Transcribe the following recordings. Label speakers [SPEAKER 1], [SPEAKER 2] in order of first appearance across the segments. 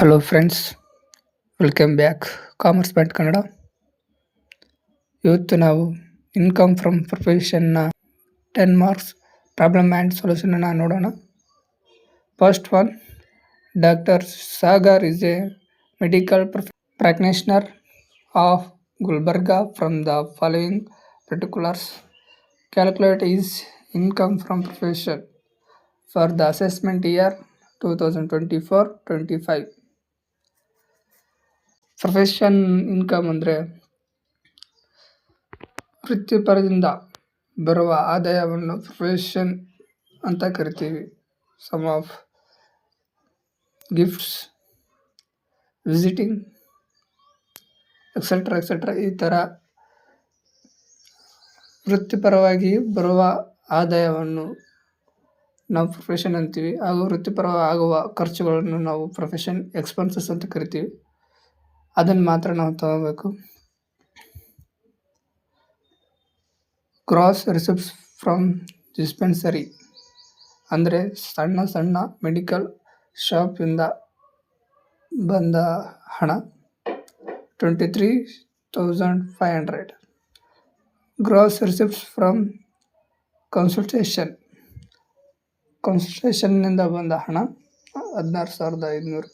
[SPEAKER 1] Hello friends, welcome back commerce point Kannada. ಇವತ್ತು ನಾವು income from ಪ್ರೊಫೆಷನ್ನ 10 ಮಾರ್ಕ್ಸ್ ಪ್ರಾಬ್ಲಮ್ ಆ್ಯಂಡ್ ಸೊಲ್ಯೂಷನನ್ನು ನೋಡೋಣ. First one, doctor Sagar is a medical practitioner of Gulbarga from the following particulars. Calculate his income from profession for the assessment year 2024-25. Profession income ಅಂದರೆ ವೃತ್ತಿಪರದಿಂದ ಬರುವ ಆದಾಯವನ್ನು profession ಅಂತ ಕರಿತೀವಿ. Sum of gifts, visiting, etcetera ಈ ಥರ ವೃತ್ತಿಪರವಾಗಿ ಬರುವ ಆದಾಯವನ್ನು ನಾವು ಪ್ರೊಫೆಷನ್ ಅಂತೀವಿ. ಹಾಗೂ ವೃತ್ತಿಪರ ಆಗುವ ಖರ್ಚುಗಳನ್ನು ನಾವು ಪ್ರೊಫೆಷನ್ ಎಕ್ಸ್ಪೆನ್ಸಸ್ ಅಂತ ಕರಿತೀವಿ. ಅದನ್ನು ಮಾತ್ರ ನಾವು ತಗೋಬೇಕು. ಗ್ರಾಸ್ ರಿಸಿಪ್ಟ್ಸ್ ಫ್ರಮ್ ಡಿಸ್ಪೆನ್ಸರಿ ಅಂದರೆ ಸಣ್ಣ ಮೆಡಿಕಲ್ ಶಾಪಿಂದ ಬಂದ ಹಣ 23,500. ಗ್ರಾಸ್ ರಿಸಿಪ್ಟ್ಸ್ ಫ್ರಮ್ ಕನ್ಸಲ್ಟೇಷನ್ನಿಂದ ಬಂದ ಹಣ 16,500.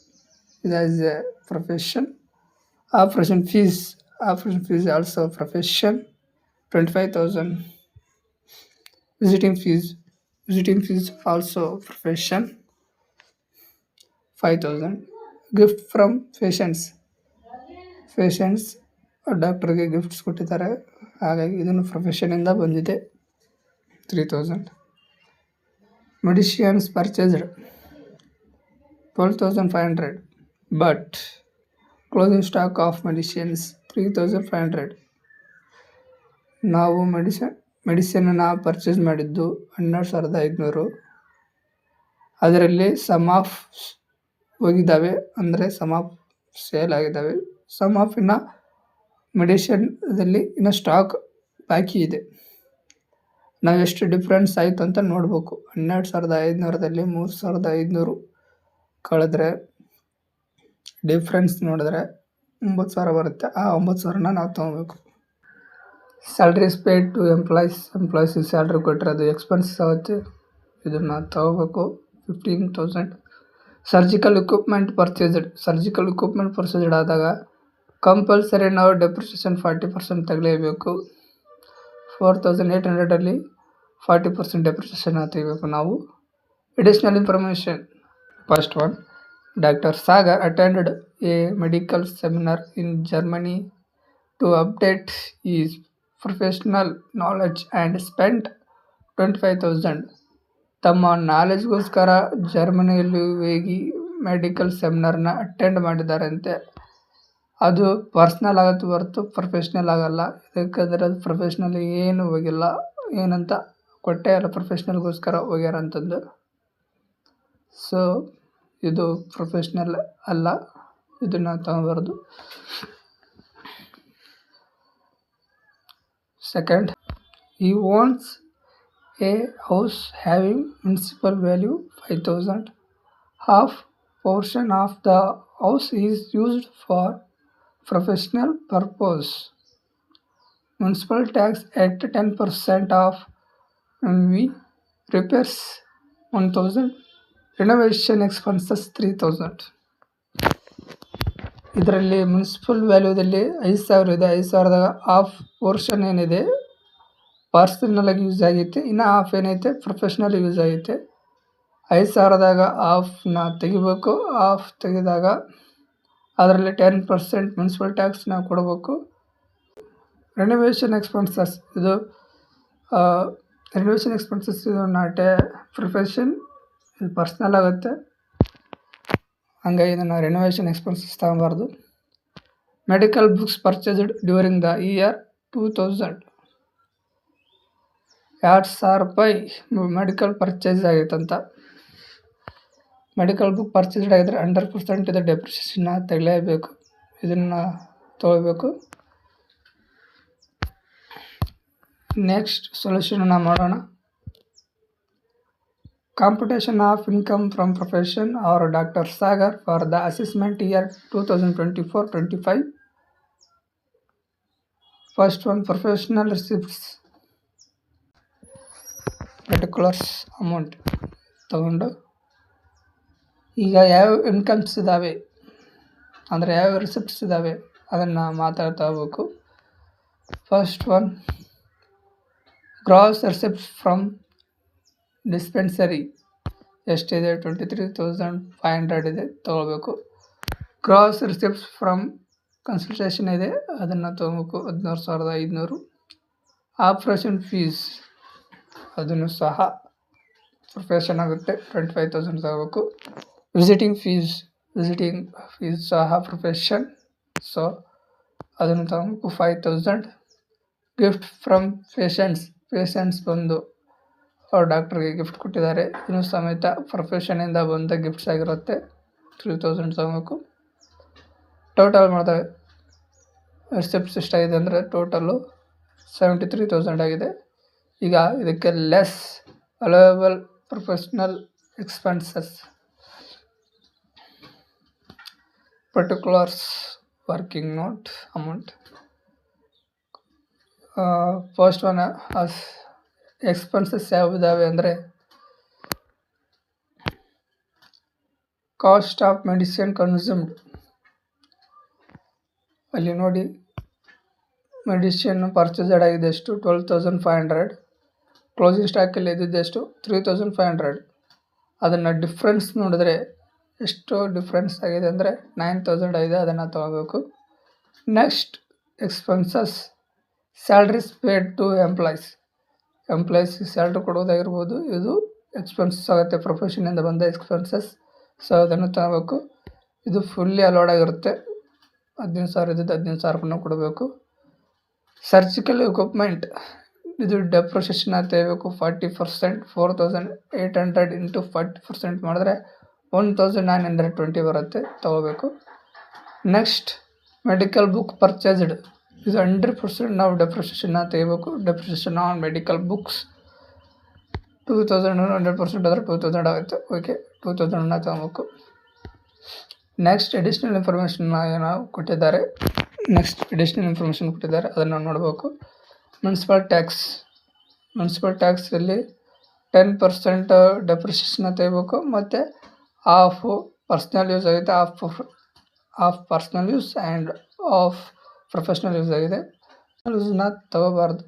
[SPEAKER 1] Is A profession. Operation fees also profession 25,000. Visiting fees also profession 5,000. Gift from patients ಡಾಕ್ಟರ್ಗೆ gifts ಕೊಟ್ಟಿದ್ದಾರೆ, ಹಾಗಾಗಿ ಇದನ್ನು ಪ್ರೊಫೆಷನಿಂದ ಬಂದಿದೆ 3,000. Medicines purchased 12,500 but closing stock of medicines 3,500. ನಾವು ಮೆಡಿಸಿನನ್ನು ಪರ್ಚೇಸ್ ಮಾಡಿದ್ದು 12,500. ಅದರಲ್ಲಿ ಸಮ್ ಆಫ್ ಹೋಗಿದ್ದಾವೆ, ಅಂದರೆ ಸಮ್ ಆಫ್ ಸೇಲ್ ಆಗಿದ್ದಾವೆ. ಸಮ್ ಆಫ್ ಇನ್ನು ಮೆಡಿಸಿನ್ದಲ್ಲಿ ಇನ್ನು ಸ್ಟಾಕ್ ಬಾಕಿ ಇದೆ. ನಾವು ಎಷ್ಟು ಡಿಫ್ರೆನ್ಸ್ ಆಯಿತು ಅಂತ ನೋಡಬೇಕು. 12,500ದಲ್ಲಿ 3,500 ಕಳೆದ್ರೆ ಡಿಫ್ರೆನ್ಸ್ ನೋಡಿದ್ರೆ 9,000 ಬರುತ್ತೆ. ಆ 9,000ನ ನಾವು ತೊಗೋಬೇಕು. ಸ್ಯಾಲ್ರೀಸ್ ಪೇಡ್ ಟು ಎಂಪ್ಲಾಯೀಸಿಗೆ ಸ್ಯಾಲ್ರಿ ಕೊಟ್ಟಿರೋದು ಎಕ್ಸ್ಪೆನ್ಸಸ್ ಆಗುತ್ತೆ, ಇದನ್ನು ತೊಗೋಬೇಕು 15,000. ಸರ್ಜಿಕಲ್ ಇಕ್ವಿಪ್ಮೆಂಟ್ ಪರ್ಚೇಸ್ಡ್ ಆದಾಗ ಕಂಪಲ್ಸರಿ ನಾವು ಡೆಪ್ರಿಸಿಯೇಷನ್ 40% ತೆಗಲೇಬೇಕು. 4,800ಅಲ್ಲಿ 40% ಡೆಪ್ರಿಸಿಯೇಷನ್ ತೆಗಿಬೇಕು ನಾವು. Additional information. First one, Dr. Sagar attended a medical seminar in Germany to update his professional knowledge and spent 25,000. ತಮ್ಮ ನಾಲೆಜ್ಗೋಸ್ಕರ ಜರ್ಮನಿಯಲ್ಲಿ ಹೋಗಿ ಮೆಡಿಕಲ್ ಸೆಮಿನಾರ್ನ ಅಟೆಂಡ್ ಮಾಡಿದ್ದಾರಂತೆ. ಅದು ಪರ್ಸ್ನಲ್ ಆಗುತ್ತೆ ಹೊರತು ಪ್ರೊಫೆಷ್ನಲ್ ಆಗಲ್ಲ. ಯಾಕಂದರೆ ಅದು ಪ್ರೊಫೆಷ್ನಲ್ ಏನು ಹೋಗಿಲ್ಲ, ಏನಂತ ಕೊಟ್ಟೇ ಇಲ್ಲ, ಪ್ರೊಫೆಷ್ನಲ್ಗೋಸ್ಕರ ಹೋಗ್ಯಾರ ಅಂತಂದು. ಸೊ ಇದು ಪ್ರೊಫೆಷ್ನಲ್ ಅಲ್ಲ, ಇದನ್ನು ತಗೋಬಾರ್ದು. Second, he owns a house having municipal value 5,000. Half portion of the house is used for professional purpose. Municipal tax at 10% of MV. Repairs 1,000. Renovation expenses 3,000. ಇದರಲ್ಲಿ ಮುನ್ಸಿಪಲ್ ವ್ಯಾಲ್ಯೂದಲ್ಲಿ 5,000 ಇದೆ. 5,000ದಾಗ ಹಾಫ್ ಪೋರ್ಷನ್ ಏನಿದೆ ಪರ್ಸನಲಾಗಿ use ಆಗೈತೆ, ಇನ್ನು half ಏನೈತೆ professional use ಆಗೈತೆ. 5,000ದಾಗ ಹಾಫ್ನ ತೆಗಿಬೇಕು. Half ತೆಗೆದಾಗ ಅದರಲ್ಲಿ 10% ಮುನ್ಸಿಪಲ್ ಟ್ಯಾಕ್ಸ್ ನಾವು ಕೊಡಬೇಕು. ರಿನೋವೇಷನ್ ಎಕ್ಸ್ಪೆನ್ಸಸ್ ಇದು ನಾಟ್ ಎ ಪ್ರೊಫೆಷನ್, ಇದು ಪರ್ಸ್ನಲ್ ಆಗುತ್ತೆ. ಹಂಗಾಗಿ ಇದನ್ನು ರಿನೋವೇಷನ್ ಎಕ್ಸ್ಪೆನ್ಸಸ್ ತಗೋಬಾರ್ದು. Medical books purchased during the year 2,000. 2,000 ರೂಪಾಯಿ ಮೆಡಿಕಲ್ ಪರ್ಚೇಸ್ ಆಗೈತಂತ. ಮೆಡಿಕಲ್ ಬುಕ್ ಪರ್ಚೇಸ್ಡ್ ಆಗಿದ್ರೆ 100% ಇದು ಡೆಪ್ರಿಸಿಯೇಷನ್ನ ತೆಗಲೇಬೇಕು, ಇದನ್ನು ತೊಗೋಬೇಕು. ನೆಕ್ಸ್ಟ್ ಸೊಲ್ಯೂಷನನ್ನು ಮಾಡೋಣ. Computation of income from profession or Dr. Sagar for the assessment year 2024-25. First one, professional receipts particulars amount ತಗೊಂಡು ಈಗ ಯಾವ ಇನ್ಕಮ್ಸ್ ಇದ್ದಾವೆ ಅಂದರೆ ಯಾವ ರಿಸಿಪ್ಟ್ಸ್ ಇದ್ದಾವೆ ಅದನ್ನು ಮಾತಾಡ್ತಾ ಹೋಗ್ಬೇಕು. First one, gross receipts from dispensary ಎಷ್ಟಿದೆ? 23,500 ಇದೆ, ತೊಗೊಳ್ಬೇಕು. ಗ್ರಾಸ್ ರಿಸಿಪ್ಟ್ಸ್ ಫ್ರಮ್ ಕನ್ಸಲ್ಟೇಷನ್ ಇದೆ, ಅದನ್ನು ತೊಗೋಬೇಕು, 16,500. ಆಪ್ರೇಷನ್ ಫೀಸ್ ಅದನ್ನು ಸಹ ಪ್ರೊಫೆಷನ್ ಆಗುತ್ತೆ, 25,000 ತಗೋಬೇಕು. ವಿಸಿಟಿಂಗ್ ಫೀಸ್ ಸಹ ಪ್ರೊಫೆಷನ್, ಸೊ ಅದನ್ನು ತಗೋಬೇಕು, 5,000. ಗಿಫ್ಟ್ ಫ್ರಮ್ ಪೇಷಂಟ್ಸ್ ಬಂದು ಅವ್ರು ಡಾಕ್ಟ್ರಿಗೆ ಗಿಫ್ಟ್ ಕೊಟ್ಟಿದ್ದಾರೆ, ಇದನ್ನು ಸಮೇತ ಪ್ರೊಫೆಷನಿಂದ ಬಂದ ಗಿಫ್ಟ್ಸ್ ಆಗಿರುತ್ತೆ, 3,000 ತಗೋಬೇಕು. ಟೋಟಲ್ ಮಾಡಿದ್ರೆ ರಿಸಿಪ್ಟ್ಸ್ ಎಷ್ಟಾಗಿದೆ ಅಂದರೆ ಟೋಟಲ್ಲು 73,000 ಆಗಿದೆ. ಈಗ ಇದಕ್ಕೆ less allowable professional expenses particulars working note amount. First one expenses ಯಾವುದಾವೆ ಅಂದರೆ ಕಾಸ್ಟ್ ಆಫ್ ಮೆಡಿಸಿನ್ ಕನ್ಸ್ಯೂಮ್ಡ್. ಅಲ್ಲಿ ನೋಡಿ, ಮೆಡಿಸಿನ್ ಪರ್ಚೇಸ್ಡ್ ಆಗಿದೆ ಎಷ್ಟು? 12,500. ಕ್ಲೋಸಿಂಗ್ ಸ್ಟಾಕಲ್ಲಿ ಇದ್ದಿದ್ದೆಷ್ಟು? 3,500. ಅದನ್ನು ಡಿಫ್ರೆನ್ಸ್ ನೋಡಿದ್ರೆ ಎಷ್ಟು ಡಿಫ್ರೆನ್ಸ್ ಆಗಿದೆ ಅಂದರೆ 9,000 ಆಗಿದೆ, ಅದನ್ನು ತಗೋಬೇಕು. Next expenses, salaries paid to ಎಂಪ್ಲಾಯೀಸ್ಗೆ ಸ್ಯಾಲ್ರಿ ಕೊಡೋದಾಗಿರ್ಬೋದು, ಇದು ಎಕ್ಸ್ಪೆನ್ಸಸ್ ಆಗುತ್ತೆ, ಪ್ರೊಫೆಷನಿಂದ ಬಂದ ಎಕ್ಸ್ಪೆನ್ಸಸ್, ಸೊ ಅದನ್ನು ತಗೋಬೇಕು. ಇದು ಫುಲ್ಲಿ ಅಲೋಡ್ ಆಗಿರುತ್ತೆ, 15,000 ಇದ್ದಿದ್ದು 15,000 ಕೊಡಬೇಕು. ಸರ್ಜಿಕಲ್ ಎಕ್ವಿಪ್ಮೆಂಟ್, ಇದು ಡೆಪ್ರಿಷಿಯೇಷನ್ ತೆಗಿಬೇಕು, 40%, 4,800 ಇಂಟು 40% ಮಾಡಿದ್ರೆ 1,920 ಬರುತ್ತೆ, ತಗೋಬೇಕು. ನೆಕ್ಸ್ಟ್ ಮೆಡಿಕಲ್ ಬುಕ್ ಪರ್ಚೇಸ್ಡ್, ಇದು 100% ನಾವು ಡೆಪ್ರಿಷಿಯೇಷನ್ನ ತೆಗಿಬೇಕು. ಡೆಪ್ರಿಷಿಯೇಷನ್ ಆನ್ ಮೆಡಿಕಲ್ ಬುಕ್ಸ್ 2,000, 100% ಆದರೆ 2,000 ಆಗುತ್ತೆ, ಓಕೆ, 2,000 ತಗೋಬೇಕು. ನೆಕ್ಸ್ಟ್ ಅಡಿಷ್ನಲ್ ಇನ್ಫಾರ್ಮೇಷನ್ ಏನೋ ಕೊಟ್ಟಿದ್ದಾರೆ, ಅದನ್ನು ನೋಡಬೇಕು. ಮುನ್ಸಿಪಲ್ ಟ್ಯಾಕ್ಸಲ್ಲಿ 10% ಡೆಪ್ರಿಷಿಯೇಷನ್ನ ತೆಗಿಬೇಕು, ಮತ್ತು ಆಫ್ ಪರ್ಸ್ನಲ್ ಯೂಸ್ ಆಗಿದೆ, of personal use and of professional use ಆಗಿದೆ. ಯೂಸ್ನ ತಗೋಬಾರ್ದು,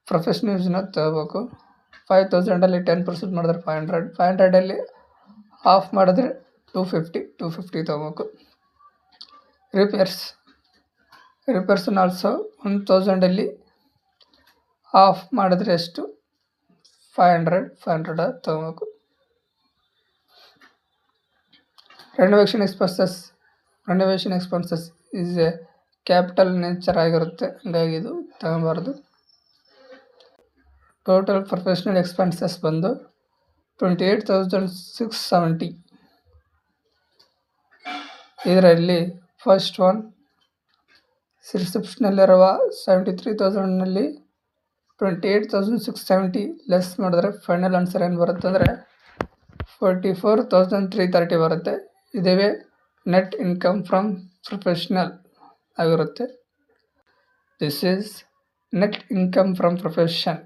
[SPEAKER 1] ಪ್ರೊಫೆಷ್ನಲ್ ಯೂಸ್ನ ತಗೋಬೇಕು. 5,000ಅಲ್ಲಿ 10% ಮಾಡಿದ್ರೆ 500, 500ಅಲ್ಲಿ ಆಫ್ ಮಾಡಿದ್ರೆ 250 ತಗೋಬೇಕು. ರಿಪೇರ್ಸನ್ನ ಆಲ್ಸೋ 1,000ಅಲ್ಲಿ ಆಫ್ ಮಾಡಿದ್ರೆ ಎಷ್ಟು? 500 ತಗೋಬೇಕು. Renovation expenses is A capital nature ಆಗಿರುತ್ತೆ, ಹಂಗಾಗಿ ಇದು ತಗೋಬಾರ್ದು. ಟೋಟಲ್ ಪ್ರೊಫೆಷ್ನಲ್ ಎಕ್ಸ್ಪೆನ್ಸಸ್ ಬಂದು 28,670. ಇದರಲ್ಲಿ ಫಸ್ಟ್ ಒನ್, ರಿಸಿಪ್ಟ್ನಲ್ಲಿರುವ 73,000ನಲ್ಲಿ 28,670 ಲೆಸ್ ಮಾಡಿದ್ರೆ ಫೈನಲ್ ಆನ್ಸರ್ ಏನು ಬರುತ್ತೆ ಅಂದರೆ 44,330 ಬರುತ್ತೆ. ಇದೇ ನೆಟ್ ಇನ್ಕಮ್ ಫ್ರಮ್ ಪ್ರೊಫೆಷ್ನಲ್ ಆಗಿರುತ್ತೆ. This is net income from profession.